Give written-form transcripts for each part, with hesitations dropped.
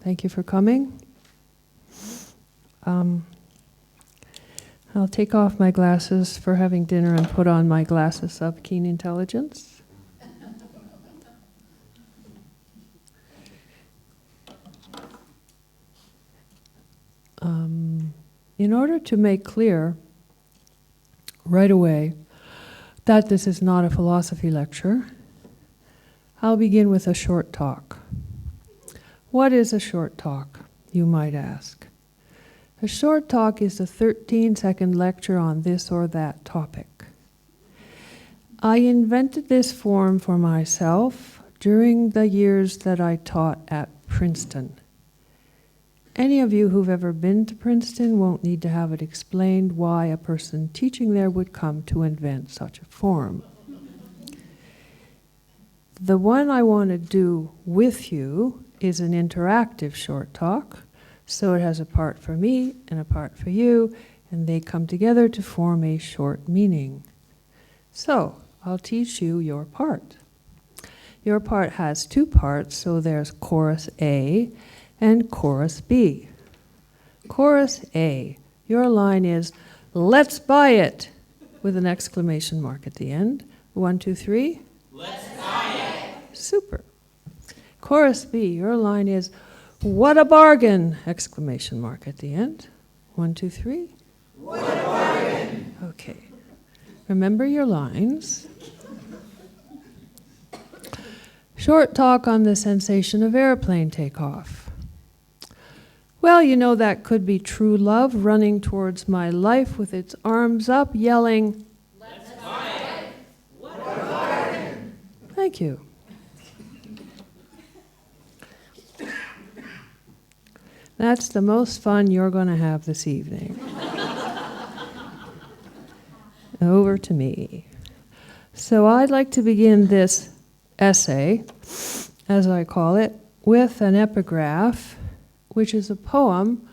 Thank you for coming. I'll take off my glasses for having dinner and put on my glasses of keen intelligence. In order to make clear right away that this is not a philosophy lecture, I'll begin with a short talk. What is a short talk, you might ask? A short talk is a 13-second lecture on this or that topic. I invented this form for myself during the years that I taught at Princeton. Any of you who've ever been to Princeton won't need to have it explained why a person teaching there would come to invent such a form. The one I want to do with you is an interactive short talk, so it has a part for me and a part for you, and they come together to form a short meaning. So, I'll teach you your part. Your part has two parts, so there's chorus A and chorus B. Chorus A, your line is, "Let's buy it!" with an exclamation mark at the end. 1, 2, 3. Let's buy it! Super. Chorus B, your line is, "What a bargain!" exclamation mark at the end. 1, 2, 3. What a bargain! Okay. Remember your lines. Short talk on the sensation of airplane takeoff. Well, you know, that could be true love running towards my life with its arms up, yelling, "Let's buy it! What a bargain!" Thank you. That's the most fun you're going to have this evening. Over to me. So I'd like to begin this essay, as I call it, with an epigraph, which is a poem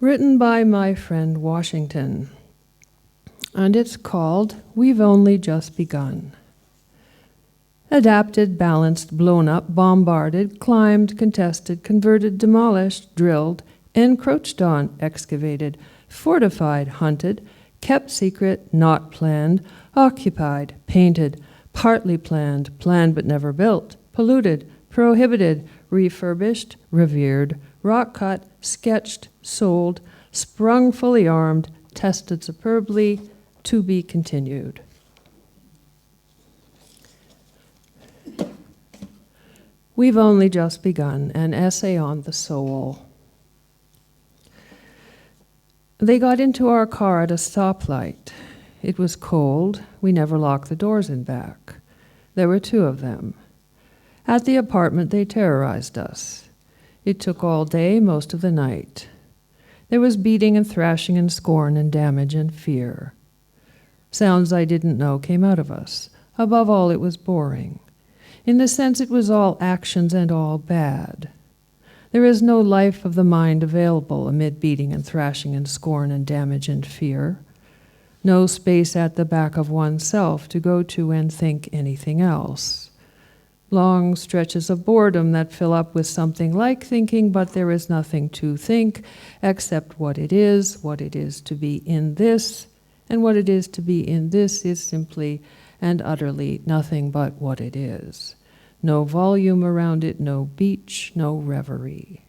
written by my friend Washington. And it's called "We've Only Just Begun." Adapted, balanced, blown up, bombarded, climbed, contested, converted, demolished, drilled, encroached on, excavated, fortified, hunted, kept secret, not planned, occupied, painted, partly planned, planned but never built, polluted, prohibited, refurbished, revered, rock cut, sketched, sold, sprung fully armed, tested superbly, to be continued. We've only just begun, an essay on the soul. They got into our car at a stoplight. It was cold. We never locked the doors in back. There were two of them. At the apartment, they terrorized us. It took all day, most of the night. There was beating and thrashing and scorn and damage and fear. Sounds I didn't know came out of us. Above all, it was boring. In the sense it was all actions and all bad. There is no life of the mind available amid beating and thrashing and scorn and damage and fear. No space at the back of oneself to go to and think anything else. Long stretches of boredom that fill up with something like thinking, but there is nothing to think except what it is to be in this, and what it is to be in this is simply and utterly nothing but what it is. No volume around it, no beach, no reverie.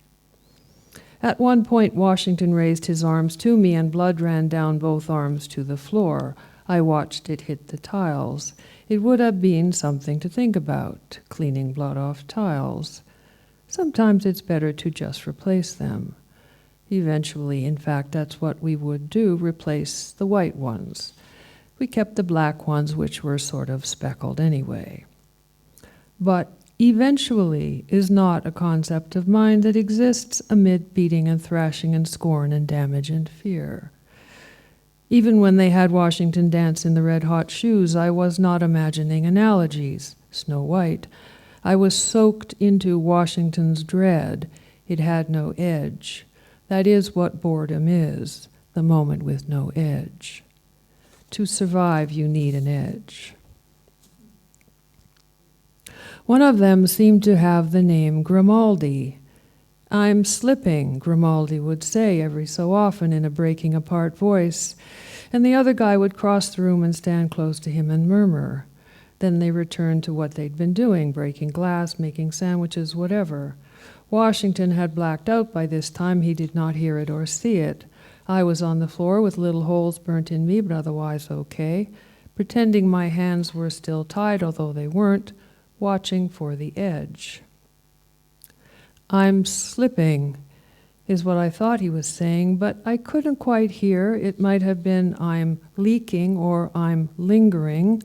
At one point, Washington raised his arms to me and blood ran down both arms to the floor. I watched it hit the tiles. It would have been something to think about, cleaning blood off tiles. Sometimes it's better to just replace them. Eventually, in fact, that's what we would do, replace the white ones. We kept the black ones, which were sort of speckled anyway. But eventually is not a concept of mind that exists amid beating and thrashing and scorn and damage and fear. Even when they had Washington dance in the red-hot shoes, I was not imagining analogies, Snow White. I was soaked into Washington's dread. It had no edge. That is what boredom is, the moment with no edge. To survive, you need an edge. One of them seemed to have the name Grimaldi. "I'm slipping," Grimaldi would say every so often in a breaking apart voice, and the other guy would cross the room and stand close to him and murmur. Then they returned to what they'd been doing, breaking glass, making sandwiches, whatever. Washington had blacked out by this time. He did not hear it or see it. I was on the floor with little holes burnt in me, but otherwise okay, pretending my hands were still tied, although they weren't, watching for the edge. "I'm slipping," is what I thought he was saying, but I couldn't quite hear. It might have been "I'm leaking" or "I'm lingering,"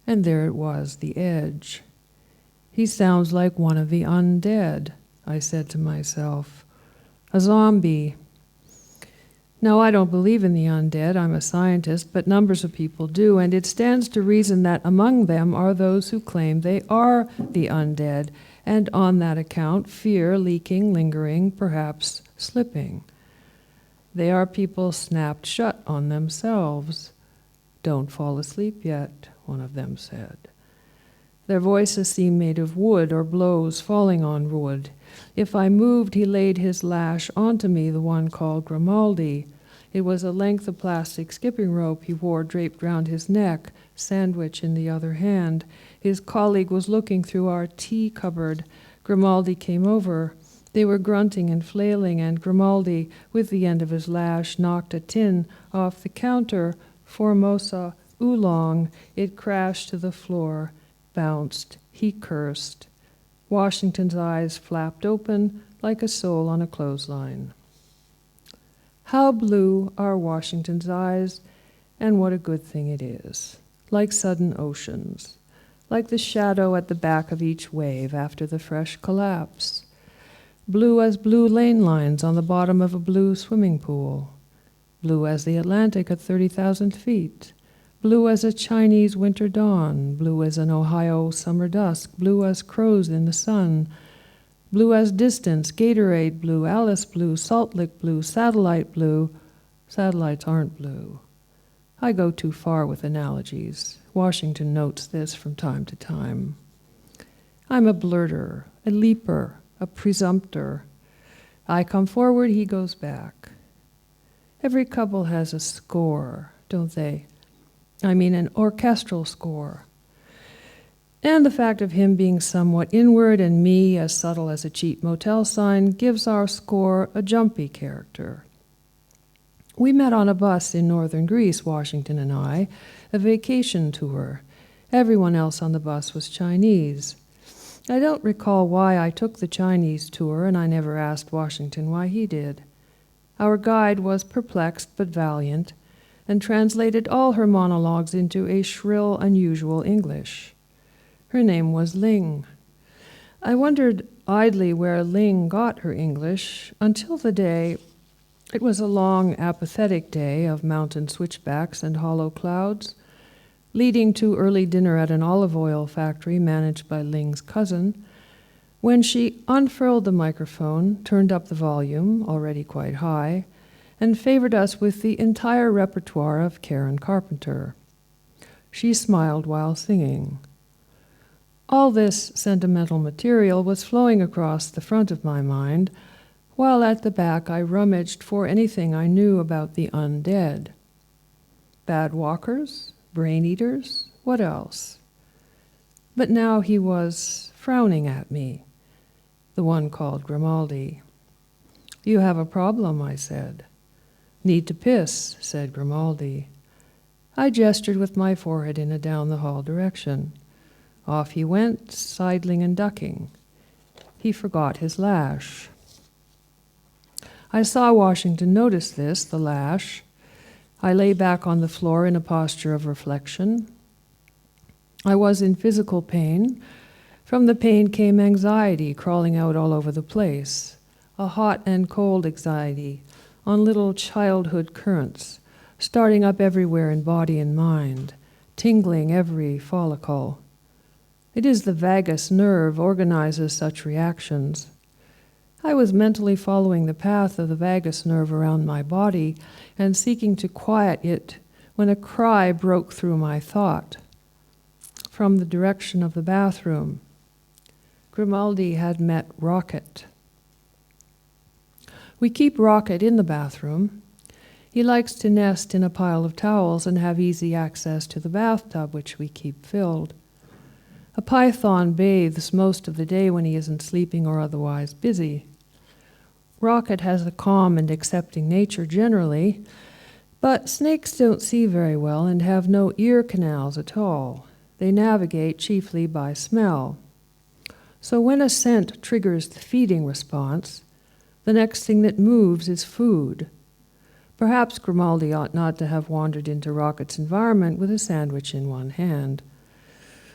and there it was, the edge. "He sounds like one of the undead," I said to myself. "A zombie." Now, I don't believe in the undead. I'm a scientist, but numbers of people do, and it stands to reason that among them are those who claim they are the undead, and on that account fear leaking, lingering, perhaps slipping. They are people snapped shut on themselves. "Don't fall asleep yet," one of them said. Their voices seem made of wood or blows falling on wood. If I moved, he laid his lash onto me, the one called Grimaldi. It was a length of plastic skipping rope he wore draped round his neck, sandwich in the other hand. His colleague was looking through our tea cupboard. Grimaldi came over. They were grunting and flailing, and Grimaldi, with the end of his lash, knocked a tin off the counter. Formosa oolong. It crashed to the floor, bounced. He cursed. Washington's eyes flapped open like a soul on a clothesline. How blue are Washington's eyes, and what a good thing it is. Like sudden oceans, like the shadow at the back of each wave after the fresh collapse. Blue as blue lane lines on the bottom of a blue swimming pool. Blue as the Atlantic at 30,000 feet. Blue as a Chinese winter dawn, blue as an Ohio summer dusk, blue as crows in the sun, blue as distance, Gatorade blue, Alice blue, Salt Lick blue, satellite blue. Satellites aren't blue. I go too far with analogies. Washington notes this from time to time. I'm a blurter, a leaper, a presumptor. I come forward, he goes back. Every couple has a score, don't they? I mean an orchestral score. And the fact of him being somewhat inward and me as subtle as a cheap motel sign gives our score a jumpy character. We met on a bus in northern Greece, Washington and I, a vacation tour. Everyone else on the bus was Chinese. I don't recall why I took the Chinese tour, and I never asked Washington why he did. Our guide was perplexed but valiant, and translated all her monologues into a shrill, unusual English. Her name was Ling. I wondered idly where Ling got her English until the day. It was a long, apathetic day of mountain switchbacks and hollow clouds, leading to early dinner at an olive oil factory managed by Ling's cousin, when she unfurled the microphone, turned up the volume, already quite high, and favored us with the entire repertoire of Karen Carpenter. She smiled while singing. All this sentimental material was flowing across the front of my mind, while at the back I rummaged for anything I knew about the undead. Bad walkers? Brain eaters? What else? But now he was frowning at me, the one called Grimaldi. "You have a problem," I said. "Need to piss," said Grimaldi. I gestured with my forehead in a down-the-hall direction. Off he went, sidling and ducking. He forgot his lash. I saw Washington notice this, the lash. I lay back on the floor in a posture of reflection. I was in physical pain. From the pain came anxiety crawling out all over the place, a hot and cold anxiety on little childhood currents, starting up everywhere in body and mind, tingling every follicle. It is the vagus nerve organizes such reactions. I was mentally following the path of the vagus nerve around my body and seeking to quiet it when a cry broke through my thought. From the direction of the bathroom, Grimaldi had met Rocket. We keep Rocket in the bathroom. He likes to nest in a pile of towels and have easy access to the bathtub, which we keep filled. A python bathes most of the day when he isn't sleeping or otherwise busy. Rocket has a calm and accepting nature generally, but snakes don't see very well and have no ear canals at all. They navigate chiefly by smell. So when a scent triggers the feeding response, the next thing that moves is food. Perhaps Grimaldi ought not to have wandered into Rocket's environment with a sandwich in one hand.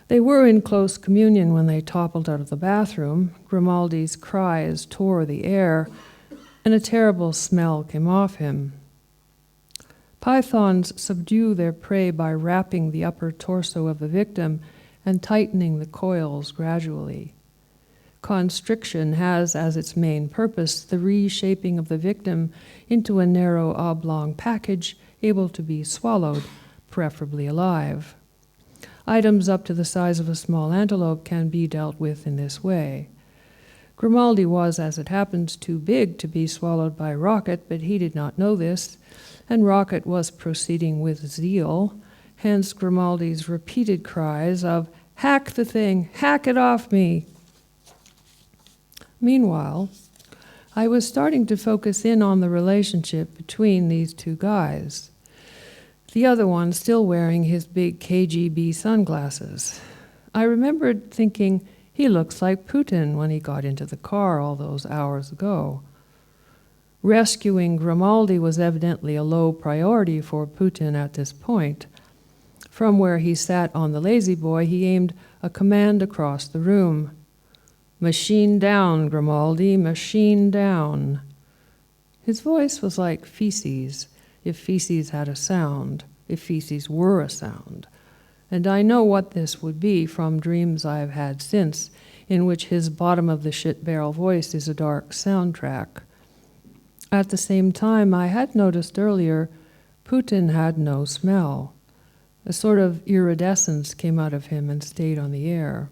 They were in close communion when they toppled out of the bathroom. Grimaldi's cries tore the air, and a terrible smell came off him. Pythons subdue their prey by wrapping the upper torso of the victim and tightening the coils gradually. Constriction has as its main purpose the reshaping of the victim into a narrow oblong package able to be swallowed, preferably alive. Items up to the size of a small antelope can be dealt with in this way. Grimaldi was, as it happens, too big to be swallowed by Rocket, but he did not know this, and Rocket was proceeding with zeal, hence Grimaldi's repeated cries of, "Hack the thing! Hack it off me!" Meanwhile, I was starting to focus in on the relationship between these two guys. The other one still wearing his big KGB sunglasses. I remembered thinking, he looks like Putin when he got into the car all those hours ago. Rescuing Grimaldi was evidently a low priority for Putin at this point. From where he sat on the lazy boy, he aimed a command across the room. "Machine down, Grimaldi, machine down." His voice was like feces, if feces had a sound, if feces were a sound. And I know what this would be from dreams I have had since, in which his bottom-of-the-shit-barrel voice is a dark soundtrack. At the same time, I had noticed earlier, Putin had no smell. A sort of iridescence came out of him and stayed on the air.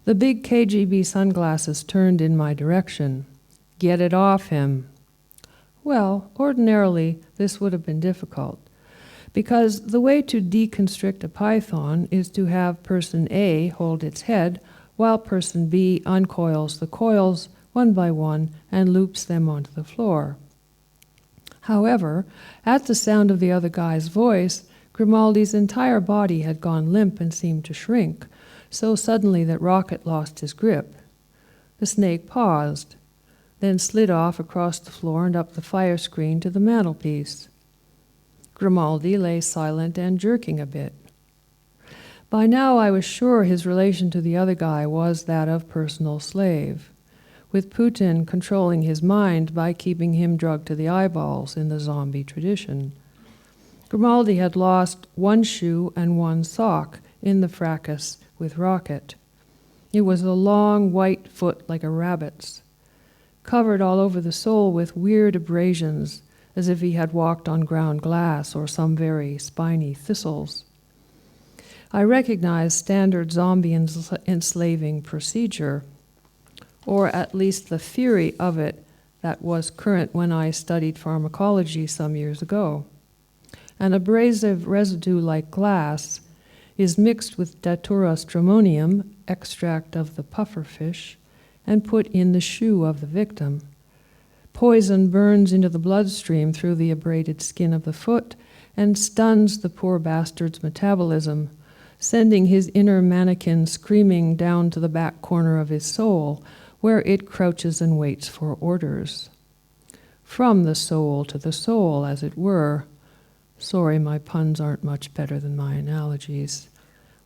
The big KGB sunglasses turned in my direction. "Get it off him." Well, ordinarily, this would have been difficult, because the way to deconstrict a python is to have person A hold its head while person B uncoils the coils one by one and loops them onto the floor. However, at the sound of the other guy's voice, Grimaldi's entire body had gone limp and seemed to shrink, so suddenly that Rocket lost his grip. The snake paused, then slid off across the floor and up the fire screen to the mantelpiece. Grimaldi lay silent and jerking a bit. By now I was sure his relation to the other guy was that of personal slave, with Putin controlling his mind by keeping him drugged to the eyeballs in the zombie tradition. Grimaldi had lost one shoe and one sock in the fracas with Rocket. It was a long white foot like a rabbit's, covered all over the sole with weird abrasions, as if he had walked on ground glass or some very spiny thistles. I recognized standard zombie enslaving procedure, or at least the theory of it that was current when I studied pharmacology some years ago. An abrasive residue like glass is mixed with Datura stramonium, extract of the pufferfish, and put in the shoe of the victim. Poison burns into the bloodstream through the abraded skin of the foot and stuns the poor bastard's metabolism, sending his inner mannequin screaming down to the back corner of his soul, where it crouches and waits for orders. From the soul to the soul, as it were. Sorry, my puns aren't much better than my analogies.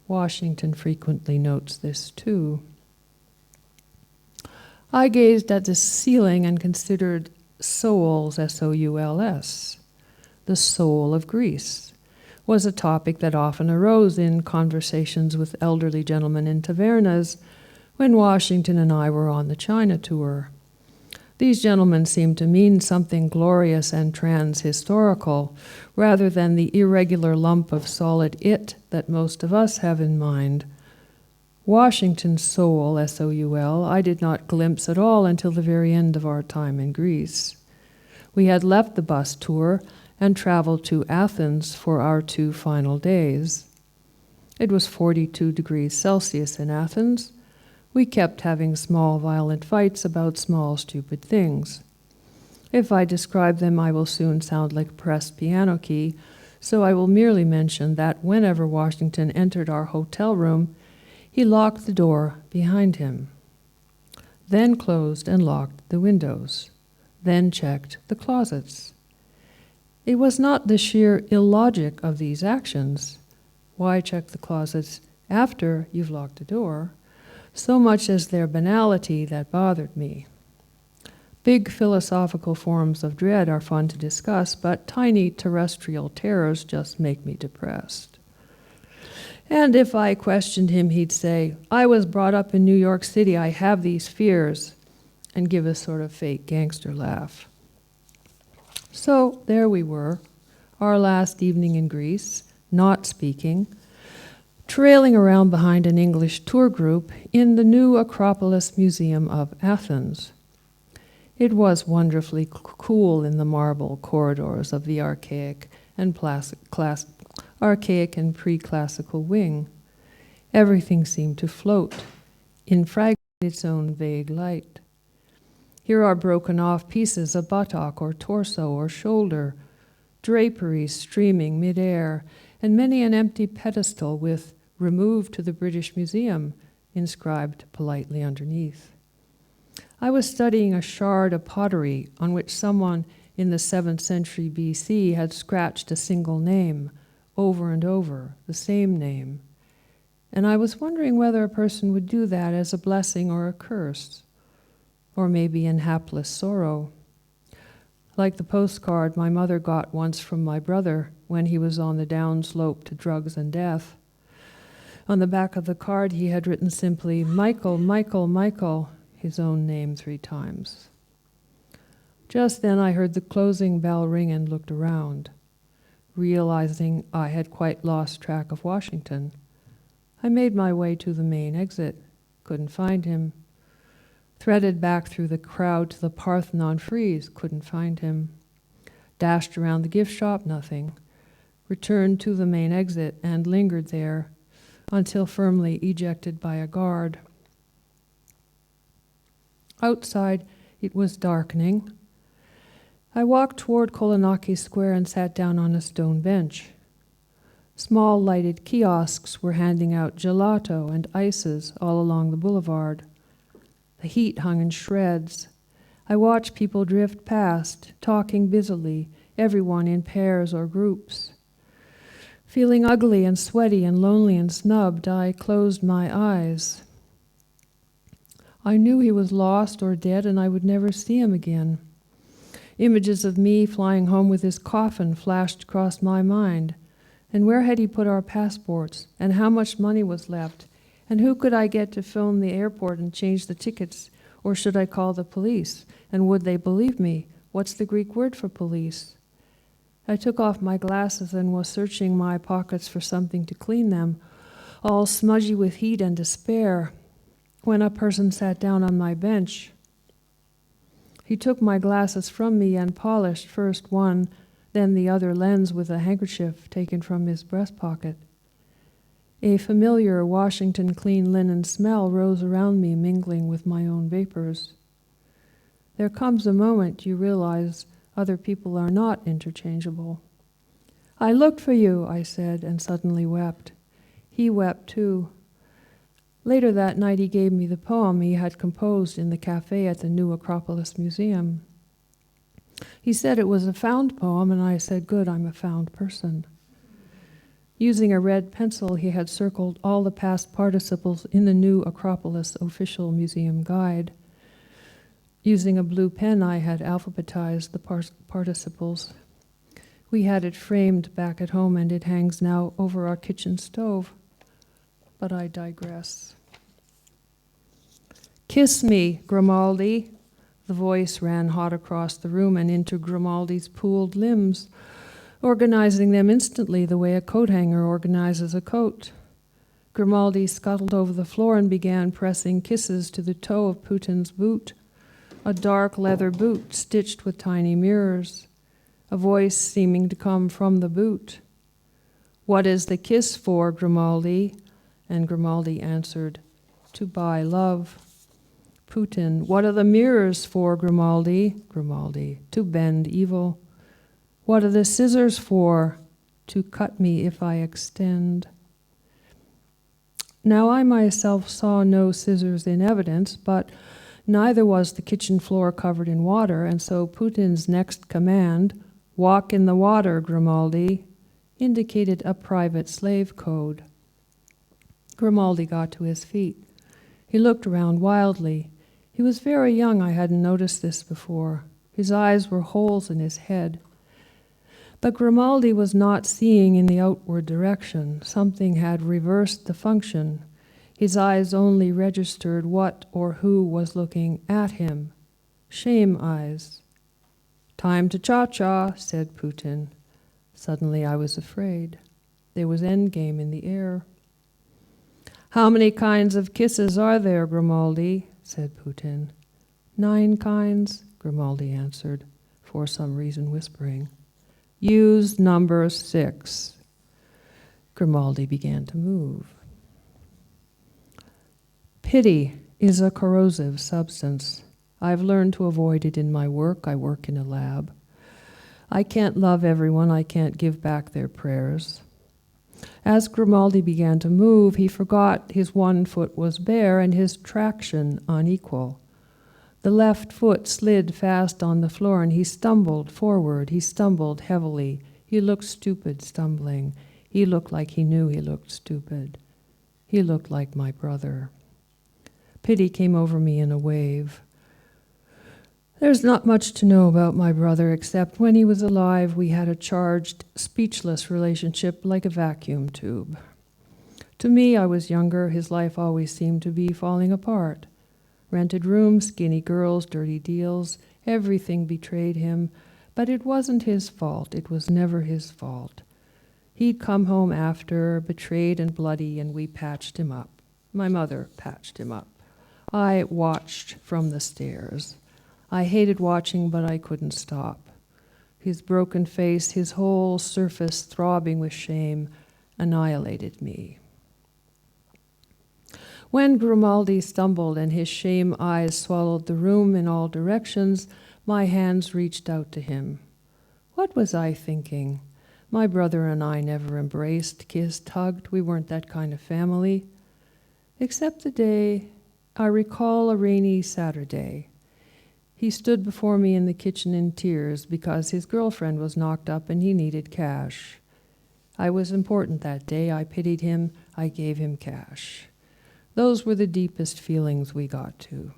Washington frequently notes this too. I gazed at the ceiling and considered souls, S-O-U-L-S. The soul of Greece was a topic that often arose in conversations with elderly gentlemen in tavernas when Washington and I were on the China tour. These gentlemen seemed to mean something glorious and trans-historical, rather than the irregular lump of solid it that most of us have in mind. Washington's soul, S-O-U-L, I did not glimpse at all until the very end of our time in Greece. We had left the bus tour and traveled to Athens for our 2 final days. It was 42 degrees Celsius in Athens. We kept having small, violent fights about small, stupid things. If I describe them, I will soon sound like a pressed piano key, so I will merely mention that whenever Washington entered our hotel room, he locked the door behind him, then closed and locked the windows, then checked the closets. It was not the sheer illogic of these actions, why check the closets after you've locked the door, so much as their banality that bothered me. Big philosophical forms of dread are fun to discuss, but tiny terrestrial terrors just make me depressed. And if I questioned him, he'd say, "I was brought up in New York City, I have these fears," and give a sort of fake gangster laugh. So there we were, our last evening in Greece, not speaking, trailing around behind an English tour group in the new Acropolis Museum of Athens. It was wonderfully cool in the marble corridors of the archaic and pre-classical wing. Everything seemed to float, in its own vague light. Here are broken off pieces of buttock or torso or shoulder, draperies streaming mid-air, and many an empty pedestal with "Removed to the British Museum" inscribed politely underneath. I was studying a shard of pottery on which someone in the 7th century BC had scratched a single name over and over, the same name. And I was wondering whether a person would do that as a blessing or a curse, or maybe in hapless sorrow. Like the postcard my mother got once from my brother when he was on the downslope to drugs and death. On the back of the card he had written simply, "Michael, Michael, Michael," his own name 3 times. Just then I heard the closing bell ring and looked around, realizing I had quite lost track of Washington. I made my way to the main exit, couldn't find him. Threaded back through the crowd to the Parthenon frieze, couldn't find him. Dashed around the gift shop, nothing. Returned to the main exit and lingered there until firmly ejected by a guard. Outside, it was darkening. I walked toward Kolonaki Square and sat down on a stone bench. Small lighted kiosks were handing out gelato and ices all along the boulevard. The heat hung in shreds. I watched people drift past, talking busily, everyone in pairs or groups. Feeling ugly and sweaty and lonely and snubbed, I closed my eyes. I knew he was lost or dead and I would never see him again. Images of me flying home with his coffin flashed across my mind. And where had he put our passports? And how much money was left? And who could I get to phone the airport and change the tickets? Or should I call the police? And would they believe me? What's the Greek word for police? I took off my glasses and was searching my pockets for something to clean them, all smudgy with heat and despair, when a person sat down on my bench. He took my glasses from me and polished first one, then the other lens with a handkerchief taken from his breast pocket. A familiar Washington clean linen smell rose around me, mingling with my own vapors. There comes a moment you realize other people are not interchangeable. "I looked for you," I said, and suddenly wept. He wept too. Later that night he gave me the poem he had composed in the cafe at the new Acropolis Museum. He said it was a found poem, and I said, "Good, I'm a found person." Using a red pencil, he had circled all the past participles in the new Acropolis official museum guide. Using a blue pen, I had alphabetized the participles. We had it framed back at home, and it hangs now over our kitchen stove. But I digress. "Kiss me, Grimaldi." The voice ran hot across the room and into Grimaldi's pooled limbs, organizing them instantly the way a coat hanger organizes a coat. Grimaldi scuttled over the floor and began pressing kisses to the toe of Putin's boot, a dark leather boot stitched with tiny mirrors, a voice seeming to come from the boot. "What is the kiss for, Grimaldi?" And Grimaldi answered, "To buy love." Putin, "What are the mirrors for, Grimaldi?" Grimaldi, "To bend evil." "What are the scissors for?" "To cut me if I extend." Now I myself saw no scissors in evidence, but neither was the kitchen floor covered in water, and so Putin's next command, "Walk in the water, Grimaldi," indicated a private slave code. Grimaldi got to his feet. He looked around wildly. He was very young, I hadn't noticed this before. His eyes were holes in his head. But Grimaldi was not seeing in the outward direction. Something had reversed the function. His eyes only registered what or who was looking at him. Shame eyes. "Time to cha-cha," said Putin. Suddenly I was afraid. There was endgame in the air. "How many kinds of kisses are there, Grimaldi?" said Putin. 9 kinds, Grimaldi answered, for some reason whispering. "Use number 6. Grimaldi began to move. Pity is a corrosive substance. I've learned to avoid it in my work. I work in a lab. I can't love everyone. I can't give back their prayers. As Grimaldi began to move, he forgot his one foot was bare and his traction unequal. The left foot slid fast on the floor and he stumbled forward. He stumbled heavily. He looked stupid stumbling. He looked like he knew he looked stupid. He looked like my brother. Pity came over me in a wave. There's not much to know about my brother, except when he was alive, we had a charged, speechless relationship like a vacuum tube. To me, I was younger. His life always seemed to be falling apart. Rented rooms, skinny girls, dirty deals, everything betrayed him. But it wasn't his fault. It was never his fault. He'd come home after, betrayed and bloody, and we patched him up. My mother patched him up. I watched from the stairs. I hated watching, but I couldn't stop. His broken face, his whole surface throbbing with shame, annihilated me. When Grimaldi stumbled and his shame eyes swallowed the room in all directions, my hands reached out to him. What was I thinking? My brother and I never embraced, kissed, hugged. We weren't that kind of family. Except the day, I recall a rainy Saturday. He stood before me in the kitchen in tears because his girlfriend was knocked up and he needed cash. I was important that day. I pitied him. I gave him cash. Those were the deepest feelings we got to.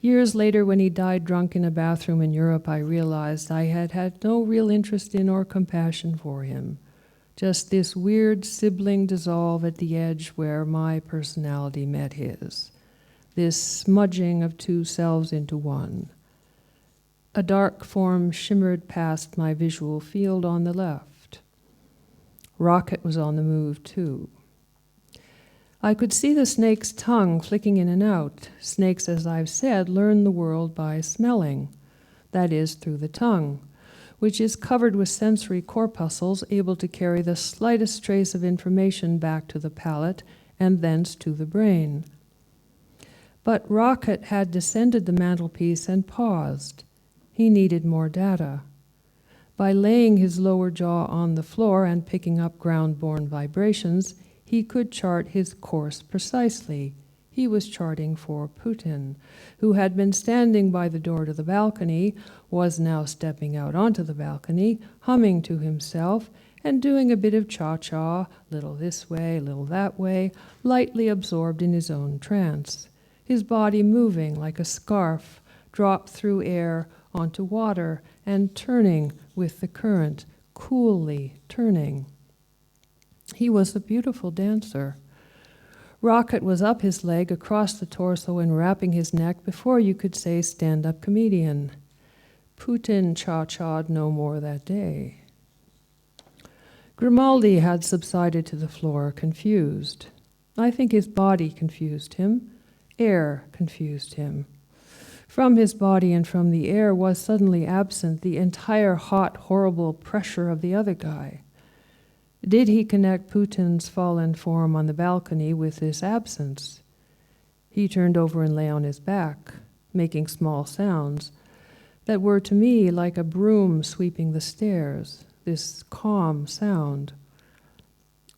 Years later, when he died drunk in a bathroom in Europe, I realized I had had no real interest in or compassion for him. Just this weird sibling dissolve at the edge where my personality met his. This smudging of two selves into one. A dark form shimmered past my visual field on the left. Rocket was on the move, too. I could see the snake's tongue flicking in and out. Snakes, as I've said, learn the world by smelling. That is, through the tongue, which is covered with sensory corpuscles able to carry the slightest trace of information back to the palate and thence to the brain. But Rocket had descended the mantelpiece and paused. He needed more data. By laying his lower jaw on the floor and picking up ground-borne vibrations, he could chart his course precisely. He was charting for Putin, who had been standing by the door to the balcony, was now stepping out onto the balcony, humming to himself, and doing a bit of cha-cha, little this way, little that way, lightly absorbed in his own trance. His body moving like a scarf dropped through air onto water and turning with the current, coolly turning. He was a beautiful dancer. Rocket was up his leg, across the torso, and wrapping his neck before you could say stand-up comedian. Putin cha-cha'd no more that day. Grimaldi had subsided to the floor, confused. I think his body confused him. Air confused him. From his body and from the air was suddenly absent the entire hot, horrible pressure of the other guy. Did he connect Putin's fallen form on the balcony with this absence? He turned over and lay on his back, making small sounds that were to me like a broom sweeping the stairs, this calm sound.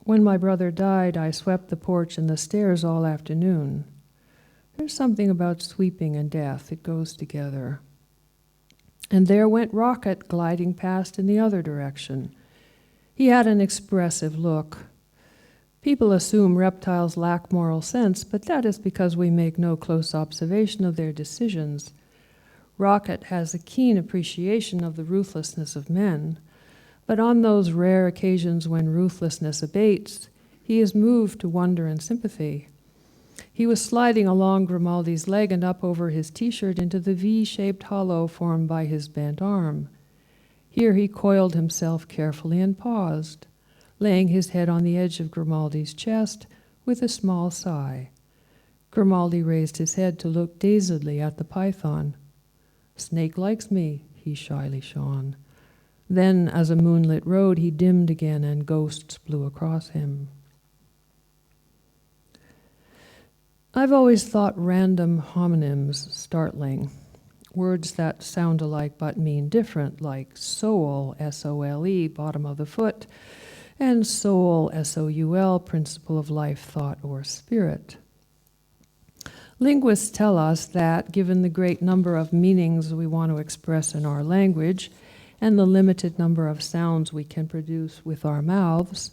When my brother died, I swept the porch and the stairs all afternoon. There's something about sweeping and death, it goes together. And there went Rocket gliding past in the other direction. He had an expressive look. People assume reptiles lack moral sense, but that is because we make no close observation of their decisions. Rocket has a keen appreciation of the ruthlessness of men, but on those rare occasions when ruthlessness abates, he is moved to wonder and sympathy. He was sliding along Grimaldi's leg and up over his t-shirt into the V-shaped hollow formed by his bent arm. Here he coiled himself carefully and paused, laying his head on the edge of Grimaldi's chest with a small sigh. Grimaldi raised his head to look dazedly at the python. "Snake likes me," he shyly shone. Then, as a moonlit road, he dimmed again and ghosts blew across him. I've always thought random homonyms startling. Words that sound alike but mean different, like soul, S-O-L-E, bottom of the foot, and soul, S-O-U-L, principle of life, thought, or spirit. Linguists tell us that, given the great number of meanings we want to express in our language and the limited number of sounds we can produce with our mouths,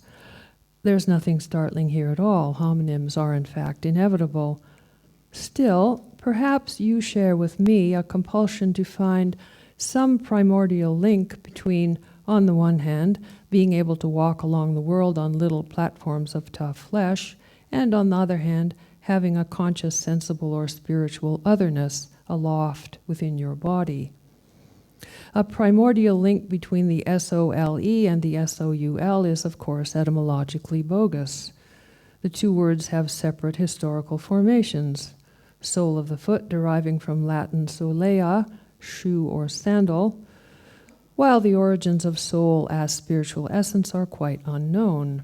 there's nothing startling here at all. Homonyms are, in fact, inevitable. Still, perhaps you share with me a compulsion to find some primordial link between, on the one hand, being able to walk along the world on little platforms of tough flesh, and on the other hand, having a conscious, sensible, or spiritual otherness aloft within your body. A primordial link between the S-O-L-E and the S-O-U-L is, of course, etymologically bogus. The two words have separate historical formations. Sole of the foot deriving from Latin solea, shoe or sandal, while the origins of soul as spiritual essence are quite unknown.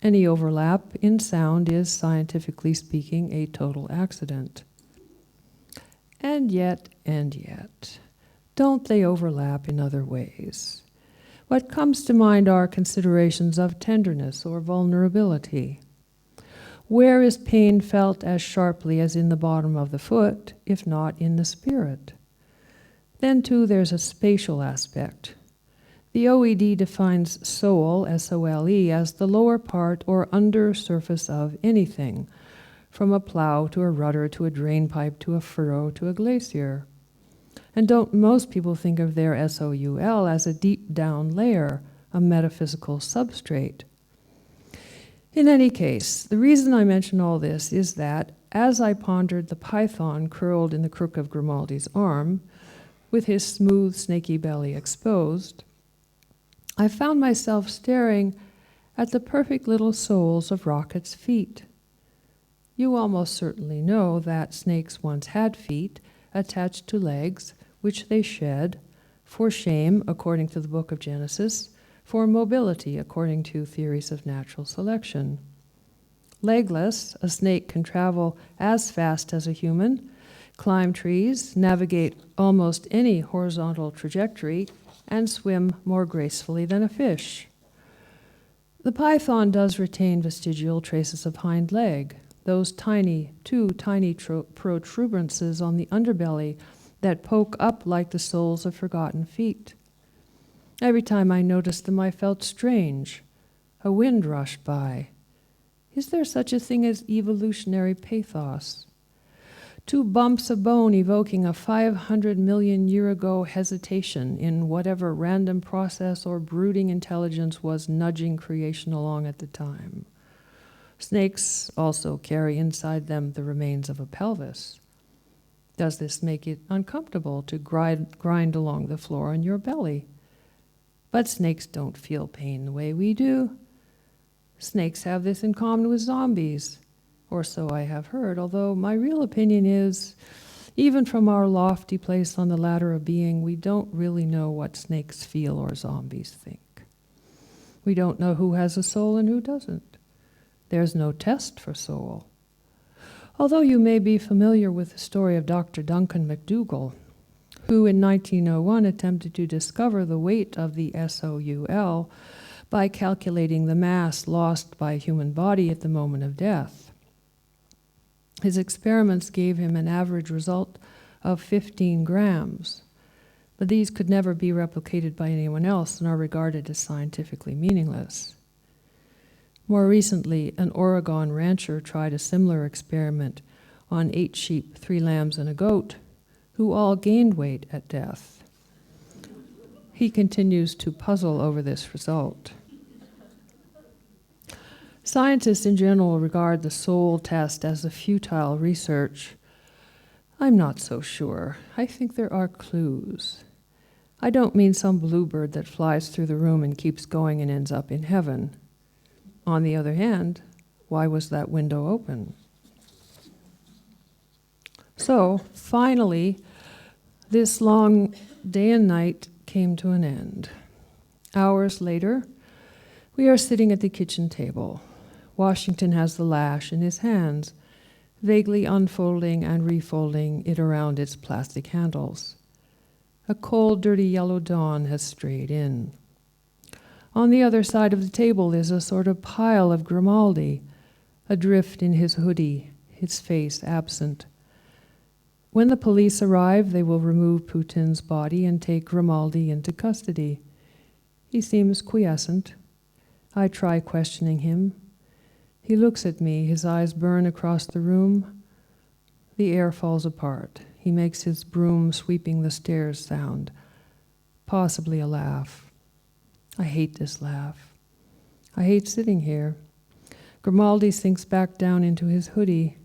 Any overlap in sound is, scientifically speaking, a total accident. And yet, don't they overlap in other ways? What comes to mind are considerations of tenderness or vulnerability. Where is pain felt as sharply as in the bottom of the foot, if not in the spirit? Then, too, there's a spatial aspect. The OED defines soul, S-O-L-E, as the lower part or under surface of anything, from a plow to a rudder to a drain pipe to a furrow to a glacier. And don't most people think of their S-O-U-L as a deep down layer, a metaphysical substrate? In any case, the reason I mention all this is that, as I pondered the python curled in the crook of Grimaldi's arm, with his smooth, snaky belly exposed, I found myself staring at the perfect little soles of Rocket's feet. You almost certainly know that snakes once had feet attached to legs, which they shed, for shame, according to the book of Genesis, for mobility, according to theories of natural selection. Legless, a snake can travel as fast as a human, climb trees, navigate almost any horizontal trajectory, and swim more gracefully than a fish. The python does retain vestigial traces of hind leg, those two tiny protuberances on the underbelly that poke up like the soles of forgotten feet. Every time I noticed them, I felt strange. A wind rushed by. Is there such a thing as evolutionary pathos? Two bumps of bone evoking a 500 million year ago hesitation in whatever random process or brooding intelligence was nudging creation along at the time. Snakes also carry inside them the remains of a pelvis. Does this make it uncomfortable to grind along the floor on your belly? But snakes don't feel pain the way we do. Snakes have this in common with zombies. or so I have heard, although my real opinion is, even from our lofty place on the ladder of being, we don't really know what snakes feel or zombies think. We don't know who has a soul and who doesn't. There's no test for soul. Although you may be familiar with the story of Dr. Duncan McDougall, who in 1901 attempted to discover the weight of the SOUL by calculating the mass lost by a human body at the moment of death. His experiments gave him an average result of 15 grams, but these could never be replicated by anyone else and are regarded as scientifically meaningless. More recently, an Oregon rancher tried a similar experiment on 8 sheep, 3 lambs, and a goat, who all gained weight at death. He continues to puzzle over this result. Scientists in general regard the soul test as a futile research. I'm not so sure. I think there are clues. I don't mean some bluebird that flies through the room and keeps going and ends up in heaven. On the other hand, why was that window open? So, finally, this long day and night came to an end. Hours later, we are sitting at the kitchen table. Washington has the lash in his hands, vaguely unfolding and refolding it around its plastic handles. A cold, dirty yellow dawn has strayed in. On the other side of the table is a sort of pile of Grimaldi, adrift in his hoodie, his face absent. When the police arrive, they will remove Putin's body and take Grimaldi into custody. He seems quiescent. I try questioning him. He looks at me, his eyes burn across the room. The air falls apart. He makes his broom sweeping the stairs sound, possibly a laugh. I hate this laugh. I hate sitting here. Grimaldi sinks back down into his hoodie.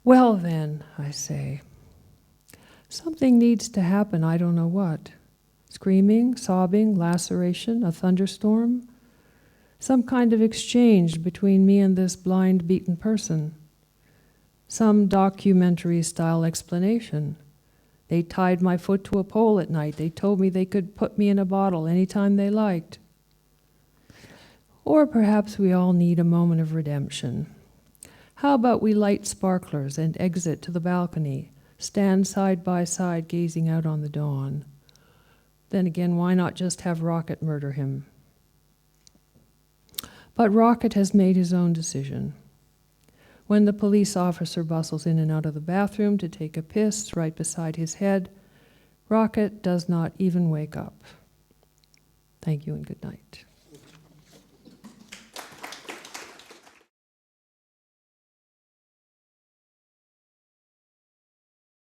Well then, I say, something needs to happen, I don't know what. Screaming, sobbing, laceration, a thunderstorm? Some kind of exchange between me and this blind, beaten person. Some documentary-style explanation. They tied my foot to a pole at night. They told me they could put me in a bottle anytime they liked. Or perhaps we all need a moment of redemption. How about we light sparklers and exit to the balcony, stand side by side gazing out on the dawn? Then again, why not just have Rocket murder him? But Rocket has made his own decision. When the police officer bustles in and out of the bathroom to take a piss right beside his head, Rocket does not even wake up. Thank you and good night.